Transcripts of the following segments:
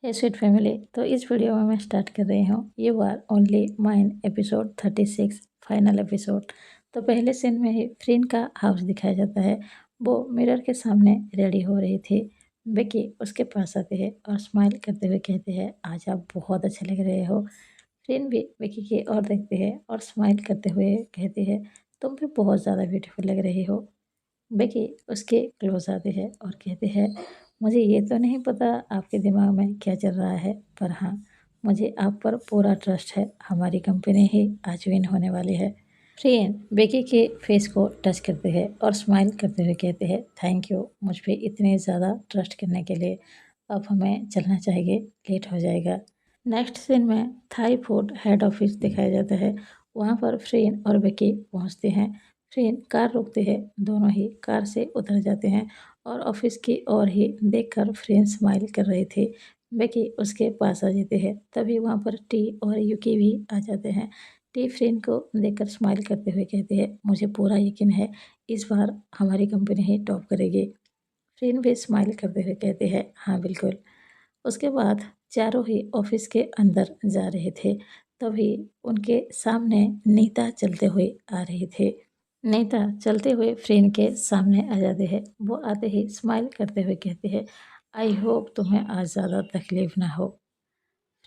हे sweet family, तो इस video में मैं स्टार्ट कर रही हूँ you are only mine episode 36 final episode. तो पहले सीन में ही फ्रीन का हाउस दिखाया जाता है। वो मिरर के सामने रेडी हो रही थी। बेकी उसके पास आती है और स्माइल करते हुए कहते हैं, आज आप बहुत अच्छे लग रहे हो। फ्रीन भी बेकी की ओर देखती है और स्माइल करते हुए कहती है, तुम भी बहुत ज़्यादा ब्यूटीफुल लग रही हो। बेकी उसके क्लोज आती है और कहती है, मुझे ये तो नहीं पता आपके दिमाग में क्या चल रहा है, पर हाँ, मुझे आप पर पूरा ट्रस्ट है। हमारी कंपनी ही आज विन होने वाली है। फ्रेन बेकी के फेस को टच करते हैं और स्माइल करते हुए कहते हैं, थैंक यू मुझ पे इतने ज़्यादा ट्रस्ट करने के लिए। अब हमें चलना चाहिए, लेट हो जाएगा। नेक्स्ट सीन में थाई फूड हेड ऑफिस दिखाया जाता है। वहाँ पर फ्रेन और बेकी पहुँचते हैं। फ्रेन कार रोकते हैं, दोनों ही कार से उतर जाते हैं और ऑफिस की ओर ही देखकर फ्रेन स्माइल कर रही थी। बेकी उसके पास आ जाती है, तभी वहाँ पर टी और यूकी भी आ जाते हैं। टी फ्रेन को देखकर स्माइल करते हुए कहती है, मुझे पूरा यकीन है इस बार हमारी कंपनी ही टॉप करेगी। फ्रेन भी स्माइल करते हुए कहते हैं, हाँ बिल्कुल। उसके बाद चारों ही ऑफिस के अंदर जा रहे थे, तभी उनके सामने नीता चलते हुए आ रही थी। नीता चलते हुए फ्रेन के सामने आ जाते हैं। वो आते ही स्माइल करते हुए कहते हैं, आई होप तुम्हें आज ज़्यादा तकलीफ ना हो।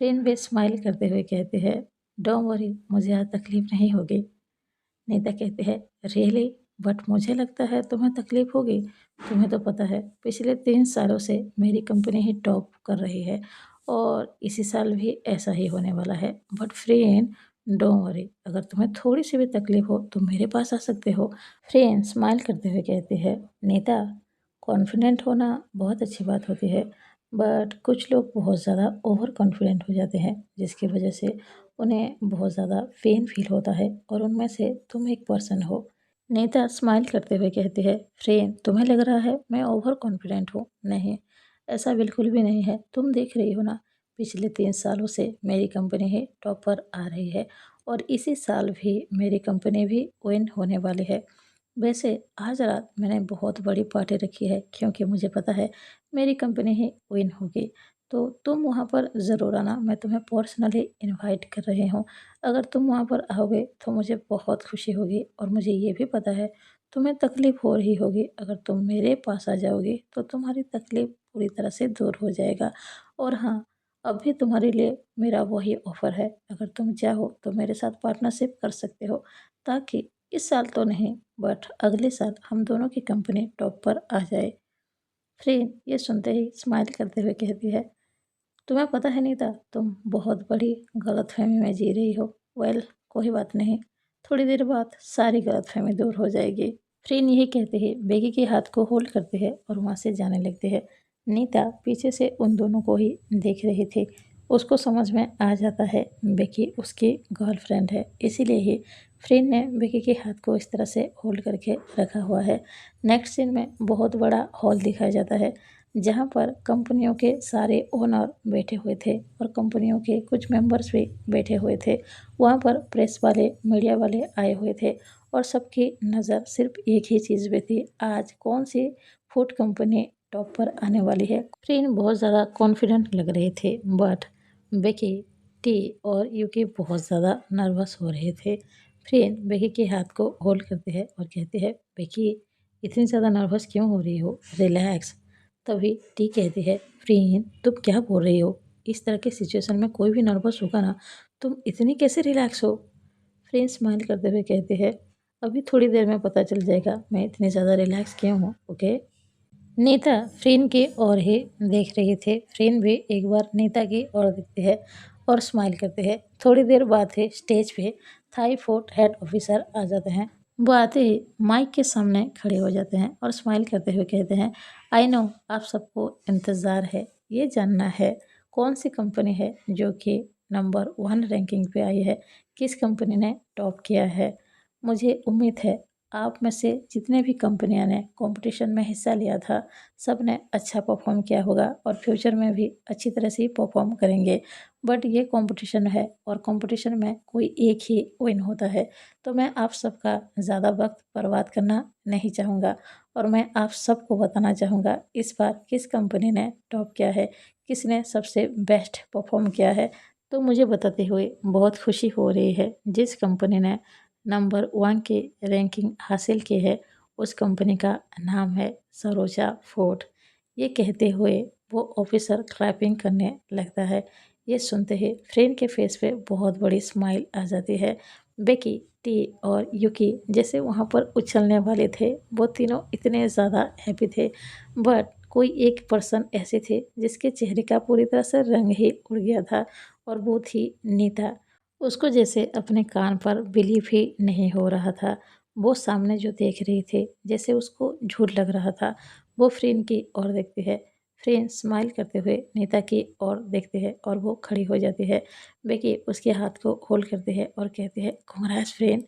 फ्रेन भी स्माइल करते हुए कहते हैं, डोंट वरी, मुझे आज तकलीफ नहीं होगी। नीता कहते हैं, रियली, बट मुझे लगता है तुम्हें तकलीफ होगी। तुम्हें तो पता है पिछले 3 सालों से मेरी कंपनी ही टॉप कर रही है और इसी साल भी ऐसा ही होने वाला है। बट फ्रेंड, डोंट वरी, अगर तुम्हें थोड़ी सी भी तकलीफ हो तो मेरे पास आ सकते हो। फ्रेंड स्माइल करते हुए कहते हैं, नीता, कॉन्फिडेंट होना बहुत अच्छी बात होती है, बट कुछ लोग बहुत ज़्यादा ओवर कॉन्फिडेंट हो जाते हैं, जिसकी वजह से उन्हें बहुत ज़्यादा पेन फील होता है और उनमें से तुम एक पर्सन हो। नेता स्माइल करते हुए कहती है, फ्रेंड, तुम्हें लग रहा है मैं ओवर कॉन्फिडेंट हूँ? नहीं, ऐसा बिल्कुल भी नहीं है। तुम देख रही हो ना, पिछले 3 सालों से मेरी कंपनी ही टॉप पर आ रही है और इसी साल भी मेरी कंपनी भी विन होने वाली है। वैसे आज रात मैंने बहुत बड़ी पार्टी रखी है, क्योंकि मुझे पता है मेरी कंपनी ही विन होगी। तो तुम वहाँ पर ज़रूर आना, मैं तुम्हें पर्सनली इनवाइट कर रही हूँ। अगर तुम वहाँ पर आओगे तो मुझे बहुत खुशी होगी और मुझे ये भी पता है तुम्हें तकलीफ़ हो रही होगी। अगर तुम मेरे पास आ जाओगी तो तुम्हारी तकलीफ़ पूरी तरह से दूर हो जाएगा। और हाँ, अभी तुम्हारे लिए मेरा वही ऑफ़र है, अगर तुम चाहो तो मेरे साथ पार्टनरशिप कर सकते हो, ताकि इस साल तो नहीं, बट अगले साल हम दोनों की कंपनी टॉप पर आ जाए। फ्रेंड ये सुनते ही स्माइल करते हुए कहती है, तुम्हें पता है नीता, तुम बहुत बड़ी गलतफहमी में जी रही हो। वेल, कोई बात नहीं, थोड़ी देर बाद सारी गलतफहमी दूर हो जाएगी। फ्रेंड यही कहते ही बेगी के हाथ को होल्ड करते हैं और वहाँ से जाने लगते हैं। नीता पीछे से उन दोनों को ही देख रही थी। उसको समझ में आ जाता है बेकी उसकी गर्लफ्रेंड है, इसीलिए ही फ्रेंड ने बेकी के हाथ को इस तरह से होल्ड करके रखा हुआ है। नेक्स्ट सीन में बहुत बड़ा हॉल दिखाया जाता है, जहाँ पर कंपनियों के सारे ओनर बैठे हुए थे और कंपनियों के कुछ मेंबर्स भी बैठे हुए थे। वहाँ पर प्रेस वाले, मीडिया वाले आए हुए थे और सबकी नज़र सिर्फ एक ही चीज़ पे थी, आज कौन सी फूड कंपनी टॉप पर आने वाली है। फ्रेंड बहुत ज़्यादा कॉन्फिडेंट लग रहे थे, बट बेकी, टी और यूकी बहुत ज़्यादा नर्वस हो रहे थे। फ्रेंड बेकी के हाथ को होल्ड करते हैं और कहते हैं, बेकी, इतनी ज़्यादा नर्वस क्यों हो रही हो, रिलैक्स। तभी टी कहती है, फ्रेंड तुम क्या बोल रही हो, इस तरह के सिचुएशन में कोई भी नर्वस होगा ना, तुम इतनी कैसे रिलैक्स हो। फ्रेंड स्माइल करते हुए कहते हैं, अभी थोड़ी देर में पता चल जाएगा मैं इतनी ज़्यादा रिलैक्स क्यों हूँ, ओके। नीता फ्रेंड की ओर ही देख रही थे। फ्रेंड भी एक बार नीता की ओर देखते हैं और स्माइल करते हैं। थोड़ी देर बाद ही स्टेज पे थाई फोर्ट हेड ऑफिसर आ जाते हैं। वो आते ही माइक के सामने खड़े हो जाते हैं और स्माइल करते हुए कहते हैं, आई नो आप सबको इंतज़ार है ये जानना है कौन सी कंपनी है जो कि नंबर 1 रैंकिंग पे आई है, किस कंपनी ने टॉप किया है। मुझे उम्मीद है आप में से जितने भी कंपनियां ने कंपटीशन में हिस्सा लिया था, सब ने अच्छा परफॉर्म किया होगा और फ्यूचर में भी अच्छी तरह से परफॉर्म करेंगे। बट ये कंपटीशन है और कंपटीशन में कोई एक ही विन होता है, तो मैं आप सबका ज़्यादा वक्त बर्बाद करना नहीं चाहूँगा और मैं आप सबको बताना चाहूँगा इस बार किस कंपनी ने टॉप किया है, किसने सबसे बेस्ट परफॉर्म किया है, तो मुझे बताते हुए बहुत खुशी हो रही है। जिस कंपनी ने नंबर 1 की रैंकिंग हासिल की है, उस कंपनी का नाम है सरोजा फूड। ये कहते हुए वो ऑफिसर क्लैपिंग करने लगता है। ये सुनते ही फ्रेन के फेस पे बहुत बड़ी स्माइल आ जाती है। बेकी, टी और युकी जैसे वहाँ पर उछलने वाले थे, वो तीनों इतने ज़्यादा हैप्पी थे। बट कोई एक पर्सन ऐसे थे जिसके चेहरे का पूरी तरह से रंग ही उड़ गया था, और वो थी नीता। उसको जैसे अपने कान पर बिलीव ही नहीं हो रहा था। वो सामने जो देख रही थी, जैसे उसको झूठ लग रहा था। वो फ्रेन की ओर देखती है। फ्रेन स्माइल करते हुए नीता की ओर देखती है और वो खड़ी हो जाती है। बेकी उसके हाथ को होल्ड करती है और कहती है, कांग्रेस फ्रेन।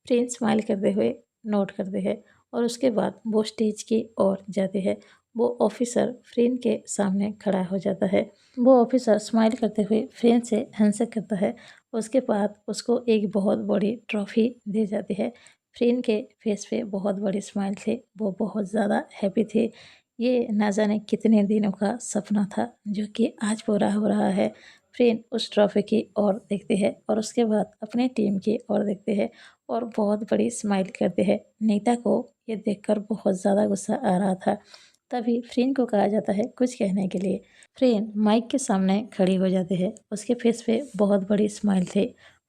फ्रेन स्माइल करते हुए नोट करते हैं और उसके बाद वो स्टेज की ओर जाती है। वो ऑफिसर फ्रेन के सामने खड़ा हो जाता है। वो ऑफिसर स्माइल करते हुए फ्रेन से हैंडशेक करता है। उसके बाद उसको एक बहुत बड़ी ट्रॉफी दी जाती है। फ्रेन के फेस पे बहुत बड़ी स्माइल थी, वो बहुत ज़्यादा हैप्पी थे। ये ना जाने कितने दिनों का सपना था जो कि आज पूरा हो रहा है। फ्रेन उस ट्रॉफी की ओर देखते हैं और उसके बाद अपने टीम की ओर देखते हैं और बहुत बड़ी स्माइल करते हैं। नीता को ये देखकर बहुत ज़्यादा गुस्सा आ रहा था। तभी फ्रेन को कहा जाता है कुछ कहने के लिए। फ्रेन माइक के सामने खड़ी हो जाती है। उसके फेस पे बहुत बड़ी स्माइल थे।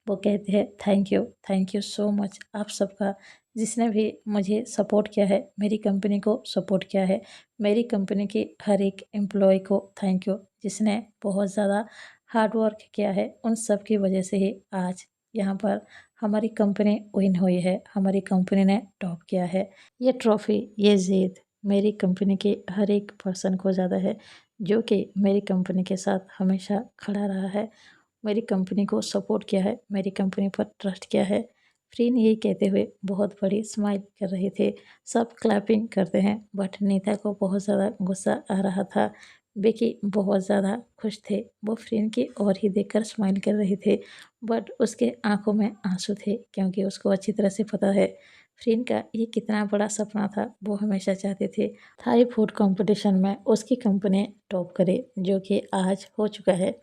वो कहते हैं, थैंक यू सो मच आप सबका, जिसने भी मुझे सपोर्ट किया है, मेरी कंपनी को सपोर्ट किया है। मेरी कंपनी के हर एक एम्प्लॉय को थैंक यू, जिसने बहुत ज़्यादा हार्ड वर्क किया है। उन सब की वजह से ही आज यहाँ पर हमारी कंपनी विन हुई है, हमारी कंपनी ने टॉप किया है। ये ट्रॉफ़ी, ये जीत मेरी कंपनी के हर एक पर्सन को ज़्यादा है, जो कि मेरी कंपनी के साथ हमेशा खड़ा रहा है, मेरी कंपनी को सपोर्ट किया है, मेरी कंपनी पर ट्रस्ट किया है। फ्रीन यही कहते हुए बहुत बड़ी स्माइल कर रहे थे। सब क्लैपिंग करते हैं, बट नीता को बहुत ज़्यादा गुस्सा आ रहा था। बेकी बहुत ज़्यादा खुश थे। वो फ्रीन की ओर ही देखकर स्माइल कर रहे थे, बट उसके आंखों में आंसू थे, क्योंकि उसको अच्छी तरह से पता है फ्रीन का ये कितना बड़ा सपना था। वो हमेशा चाहते थे थाई फूड कंपटीशन में उसकी कंपनी टॉप करे, जो कि आज हो चुका है।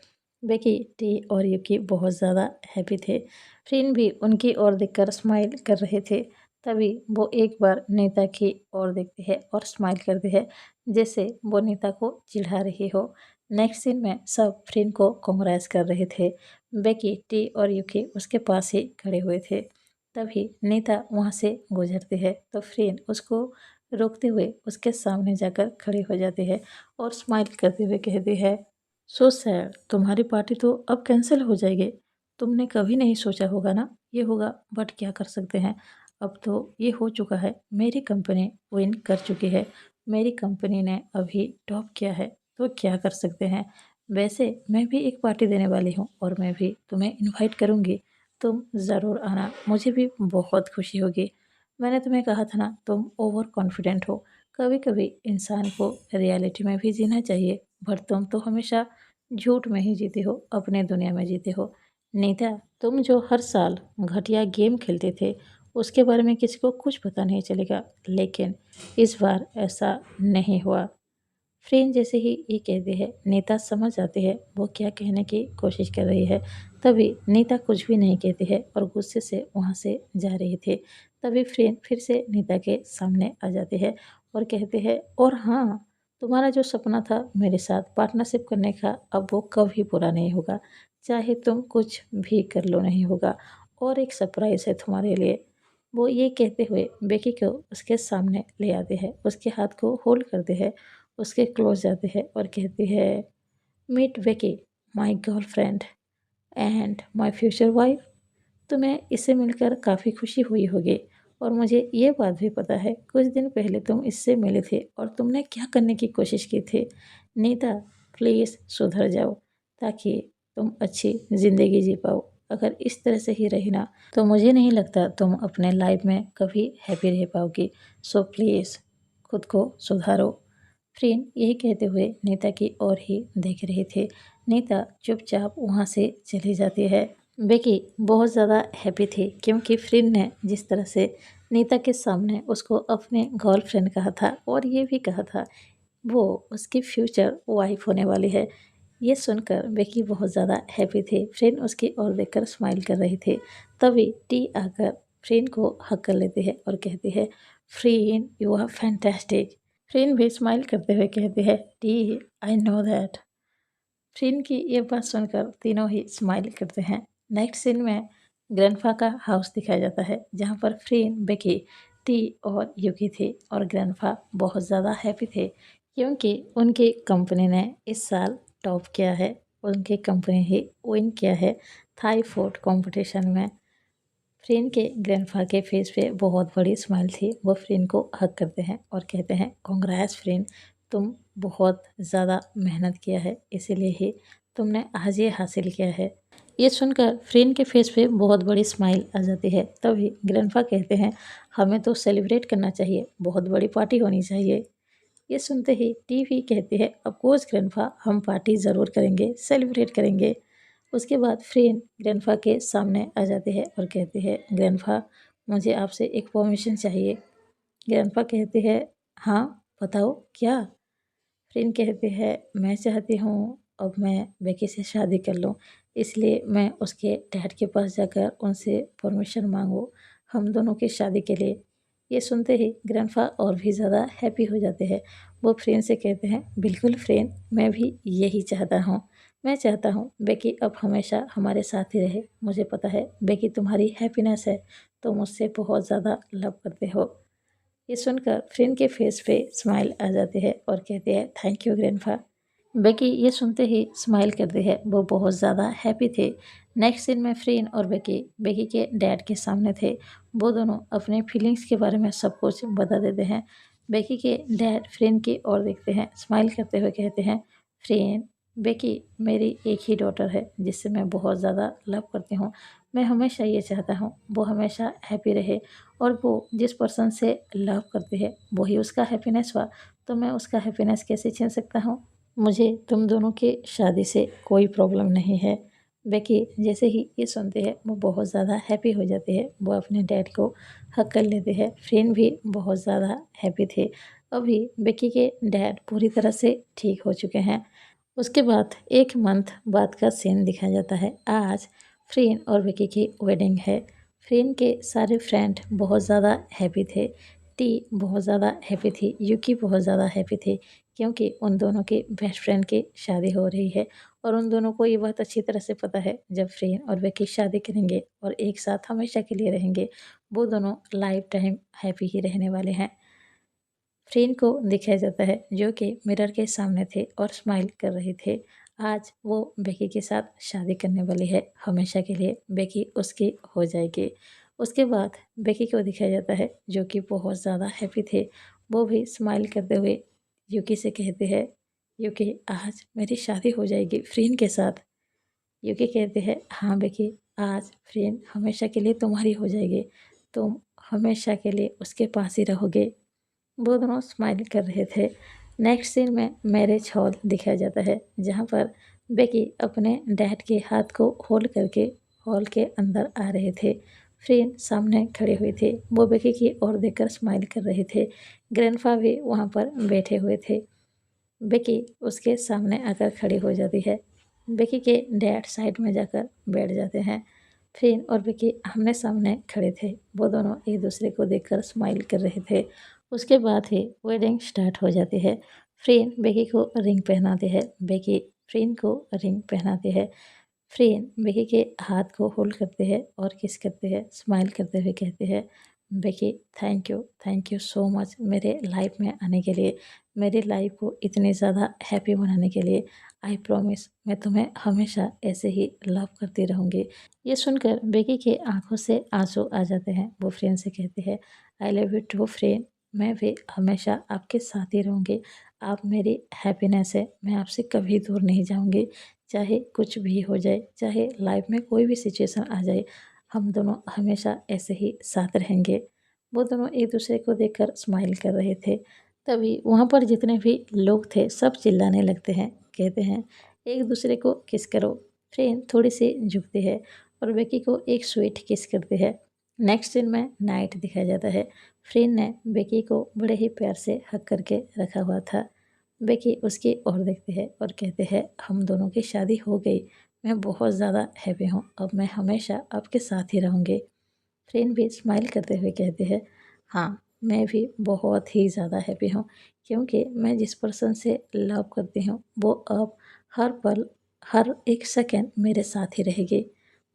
बेकी, टी और युकी बहुत ज़्यादा हैप्पी थे। फ्रीन भी उनकी ओर देखकर स्माइल कर रहे थे। तभी वो एक बार नीता की ओर देखती है और स्माइल करती है, जैसे वो नीता को चिढ़ा रही हो। नेक्स्ट सीन में सब फ्रीन को कांग्रेस कर रहे थे। बेकी, टी और युकी उसके पास ही खड़े हुए थे। तभी नीता वहाँ से गुजरती है तो फ्रेन उसको रोकते हुए उसके सामने जाकर खड़ी हो जाती है और स्माइल करते हुए कहती है, सो सैड, तुम्हारी पार्टी तो अब कैंसिल हो जाएगी। तुमने कभी नहीं सोचा होगा ना ये होगा, बट क्या कर सकते हैं, अब तो ये हो चुका है। मेरी कंपनी विन कर चुकी है, मेरी कंपनी ने अभी टॉप किया है, तो क्या कर सकते हैं। वैसे मैं भी एक पार्टी देने वाली हूँ और मैं भी तुम्हें इनवाइट करूँगी, तुम ज़रूर आना, मुझे भी बहुत खुशी होगी। मैंने तुम्हें कहा था ना, तुम ओवर कॉन्फिडेंट हो। कभी कभी इंसान को रियलिटी में भी जीना चाहिए, पर तुम तो हमेशा झूठ में ही जीते हो, अपने दुनिया में जीते हो। नीता, तुम जो हर साल घटिया गेम खेलते थे, उसके बारे में किसी को कुछ पता नहीं चलेगा, लेकिन इस बार ऐसा नहीं हुआ। फ्रेंड जैसे ही ये कहते हैं, नीता समझ जाती है वो क्या कहने की कोशिश कर रही है। तभी नीता कुछ भी नहीं कहती है और गुस्से से वहाँ से जा रही थी। तभी फ्रेंड फिर से नीता के सामने आ जाती है और कहते हैं, और हाँ, तुम्हारा जो सपना था मेरे साथ पार्टनरशिप करने का, अब वो कभी पूरा नहीं होगा, चाहे तुम कुछ भी कर लो नहीं होगा। और एक सरप्राइज़ है तुम्हारे लिए। वो ये कहते हुए बेकी को उसके सामने ले आते हैं, उसके हाथ को होल्ड करते हैं, उसके क्लोज जाते हैं और कहती है, meet Becky, my girlfriend and my future wife. तुम्हें इससे मिलकर काफ़ी खुशी हुई होगी, और मुझे ये बात भी पता है कुछ दिन पहले तुम इससे मिले थे और तुमने क्या करने की कोशिश की थी। नीता, प्लीज़ सुधर जाओ, ताकि तुम अच्छी ज़िंदगी जी पाओ। अगर इस तरह से ही रही ना, तो मुझे नहीं लगता तुम अपने लाइफ में कभी हैप्पी रह पाओगी। सो प्लीज़ खुद को सुधारो। फ्रेंड यही कहते हुए नीता की ओर ही देख रहे थे। नीता चुपचाप वहाँ से चली जाती है। बेकी बहुत ज़्यादा हैप्पी थी, क्योंकि फ्रेंड ने जिस तरह से नीता के सामने उसको अपने गर्लफ्रेंड कहा था और ये भी कहा था वो उसकी फ्यूचर वाइफ होने वाली है। ये सुनकर बेकी बहुत ज़्यादा हैप्पी थे। फ्रेंड उसकी ओर देखकर स्माइल कर रही थी। तभी टी आकर फ्रेंड को हग कर लेती है और कहती है, friend you are fantastic. Friend भी स्माइल करते हुए कहती है, T I know that. Friend की ये बात सुनकर तीनों ही स्माइल करते हैं। नेक्स्ट सीन में ग्रैंडपा का हाउस दिखाया जाता है, जहाँ पर फ्रेंड, बेकी, टी और यूकी थे और ग्रैंडपा बहुत ज़्यादा हैप्पी थे क्योंकि उनकी कंपनी ने इस साल टॉप किया है। उनकी कंपनी ही विन किया है थाई फूड कंपटीशन में। फ्रेंड के ग्रैंडपा के फेस पे बहुत बड़ी स्माइल थी। वो फ्रेंड को हग करते हैं और कहते हैं, कांग्रेट्स फ्रेंड, तुम बहुत ज़्यादा मेहनत किया है, इसीलिए ही तुमने आज ये हासिल किया है। ये सुनकर फ्रेंड के फेस पे बहुत बड़ी स्माइल आ जाती है। तभी ग्रैंडपा कहते हैं, हमें तो सेलिब्रेट करना चाहिए, बहुत बड़ी पार्टी होनी चाहिए। ये सुनते ही टीवी कहती है, ऑफ कोर्स ग्रैंडपा, हम पार्टी ज़रूर करेंगे, सेलिब्रेट करेंगे। उसके बाद फ्रेंड ग्रैंडपा के सामने आ जाती है और कहती है, ग्रैंडपा, मुझे आपसे एक परमिशन चाहिए। ग्रैंडपा कहती है, हाँ बताओ क्या। फ्रेंड कहती है, मैं चाहती हूँ अब मैं बेकी से शादी कर लूँ, इसलिए मैं उसके डैड के पास जाकर उनसे परमिशन मांगूँ हम दोनों की शादी के लिए। ये सुनते ही ग्रैंडपा और भी ज़्यादा हैप्पी हो जाते हैं। वो फ्रेंड से कहते हैं, बिल्कुल फ्रेंड, मैं भी यही चाहता हूँ। मैं चाहता हूँ बेकी अब हमेशा हमारे साथ ही रहे। मुझे पता है बेकी तुम्हारी हैप्पीनेस है, तुम मुझसे बहुत ज़्यादा लव करते हो। ये सुनकर फ्रेंड के फेस पे स्माइल आ जाती है और कहती है, थैंक यू ग्रैंडपा। बेकी ये सुनते ही स्माइल करती है। वो बहुत ज़्यादा हैप्पी थे। नेक्स्ट सीन में फ्रेंड और बेकी बेकी के डैड के सामने थे। वो दोनों अपने फीलिंग्स के बारे में सब कुछ बता देते हैं। बेकी के डैड फ्रेंड की ओर देखते हैं, स्माइल करते हुए कहते हैं, फ्रेंड, बेकी मेरी एक ही डॉटर है जिससे मैं बहुत ज़्यादा लव करती हूँ। मैं हमेशा ये चाहता हूँ वो हमेशा हैप्पी रहे और वो जिस पर्सन से लव करती है वही उसका हैप्पीनेस हुआ, तो मैं उसका हैप्पीनेस कैसे छीन सकता हूँ। मुझे तुम दोनों की शादी से कोई प्रॉब्लम नहीं है। बेकी जैसे ही ये सुनते हैं वो बहुत ज़्यादा हैप्पी हो जाती है। वो अपने डैड को हग कर लेते हैं। फ्रेंड भी बहुत ज़्यादा हैप्पी थे। अभी बेकी के डैड पूरी तरह से ठीक हो चुके हैं। उसके बाद एक मंथ बाद का सीन दिखाया जाता है। आज फ्रेंड और बेकी की वेडिंग है। फ्रेंड के सारे फ्रेंड बहुत ज़्यादा हैप्पी थे। टी बहुत ज़्यादा हैप्पी थी, यूकी बहुत ज़्यादा हैप्पी थी क्योंकि उन दोनों के बेस्ट फ्रेंड की शादी हो रही है और उन दोनों को ये बात अच्छी तरह से पता है, जब फ्रेंड और बेकी शादी करेंगे और एक साथ हमेशा के लिए रहेंगे, वो दोनों लाइफ टाइम हैप्पी ही रहने वाले हैं। फ्रेंड को दिखाया जाता है जो कि मिरर के सामने थे और स्माइल कर रहे थे। आज वो बेकी के साथ शादी करने वाली है, हमेशा के लिए बेकी उसकी हो जाएगी। उसके बाद बेकी को दिखाया जाता है जो कि बहुत ज़्यादा हैप्पी थे। वो भी स्माइल करते हुए यूकी से कहते हैं, यूकी आज मेरी शादी हो जाएगी फ्रेंड के साथ। यूकी कहते हैं, हाँ बेकी, आज फ्रेंड हमेशा के लिए तुम्हारी हो जाएगी, तुम हमेशा के लिए उसके पास ही रहोगे। वो दोनों स्माइल कर रहे थे। नेक्स्ट सीन में मैरिज हॉल दिखाया जाता है जहाँ पर बेकी अपने डैड के हाथ को होल्ड करके हॉल के अंदर आ रहे थे। फ्रेंड सामने खड़े हुए थे। वो बेकी की ओर देखकर स्माइल कर रहे थे। ग्रैंडपा भी वहाँ पर बैठे हुए थे। बेकी उसके सामने आकर खड़ी हो जाती है। बेकी के डैड साइड में जाकर बैठ जाते हैं। फ्रेंड और बेकी आमने सामने खड़े थे। वो दोनों एक दूसरे को देखकर स्माइल कर रहे थे। उसके बाद ही वेडिंग स्टार्ट हो जाती है। फ्रेंड बेकी को रिंग पहनाती है। बेकी फ्रेंड को रिंग पहनाती है। फ्रेंड बेकी के हाथ को होल्ड करते हैं और किस करते हैं, स्माइल करते हुए कहते हैं, Becky thank you so much मेरे लाइफ में आने के लिए, मेरी लाइफ को इतनी ज़्यादा हैप्पी बनाने के लिए। आई प्रॉमिस मैं तुम्हें हमेशा ऐसे ही लव करती रहूँगी। ये सुनकर बेकी के आंखों से आंसू आ जाते हैं। वो फ्रेंड से कहते हैं, I love you too friend, मैं भी हमेशा आपके साथ ही रहूँगी। आप मेरी हैप्पीनेस है, मैं आपसे कभी दूर नहीं जाऊँगी। चाहे कुछ भी हो जाए, चाहे लाइफ में कोई भी सिचुएशन आ जाए, हम दोनों हमेशा ऐसे ही साथ रहेंगे। वो दोनों एक दूसरे को देखकर स्माइल कर रहे थे। तभी वहाँ पर जितने भी लोग थे सब चिल्लाने लगते हैं, कहते हैं, एक दूसरे को किस करो। फ्रेंड थोड़ी सी झुकती है और बेकी को एक स्वीट किस करती है। नेक्स्ट सीन में नाइट दिखाया जाता है। फ्रेंड ने बेकी को बड़े ही प्यार से हग करके रखा हुआ था। बेकी उसकी ओर देखते हैं और कहते हैं हम दोनों की शादी हो गई, मैं बहुत ज़्यादा हैप्पी हूँ, अब मैं हमेशा आपके साथ ही रहूँगी। फ्रेंड भी स्माइल करते हुए कहते हैं हाँ, मैं भी बहुत ही ज़्यादा हैप्पी हूँ, क्योंकि मैं जिस पर्सन से लव करती हूँ वो अब हर पल हर एक सेकंड मेरे साथ ही रहेगी।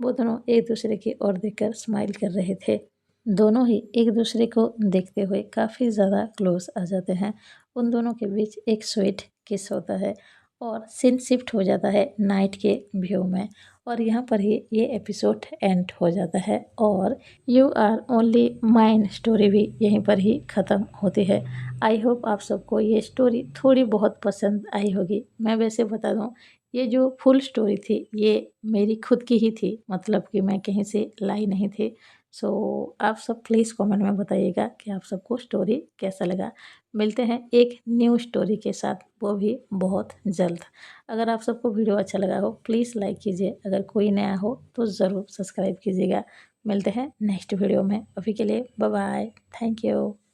वो दोनों एक दूसरे की ओर देखकर स्माइल कर रहे थे। दोनों ही एक दूसरे को देखते हुए काफ़ी ज़्यादा क्लोज आ जाते हैं। उन दोनों के बीच एक स्वीट किस होता है और सीन शिफ्ट हो जाता है नाइट के व्यू में, और यहाँ पर ही ये एपिसोड एंड हो जाता है और you are only mine story भी यहीं पर ही ख़त्म होती है। आई होप आप सबको ये स्टोरी थोड़ी बहुत पसंद आई होगी। मैं वैसे बता दूँ, ये जो फुल स्टोरी थी ये मेरी खुद की ही थी, मतलब कि मैं कहीं से लाई नहीं थी। सो आप सब प्लीज़ कमेंट में बताइएगा कि आप सबको स्टोरी कैसा लगा। मिलते हैं एक न्यू स्टोरी के साथ, वो भी बहुत जल्द। अगर आप सबको वीडियो अच्छा लगा हो प्लीज़ लाइक कीजिए, अगर कोई नया हो तो ज़रूर सब्सक्राइब कीजिएगा। मिलते हैं नेक्स्ट वीडियो में, अभी के लिए बाय बाय, थैंक यू।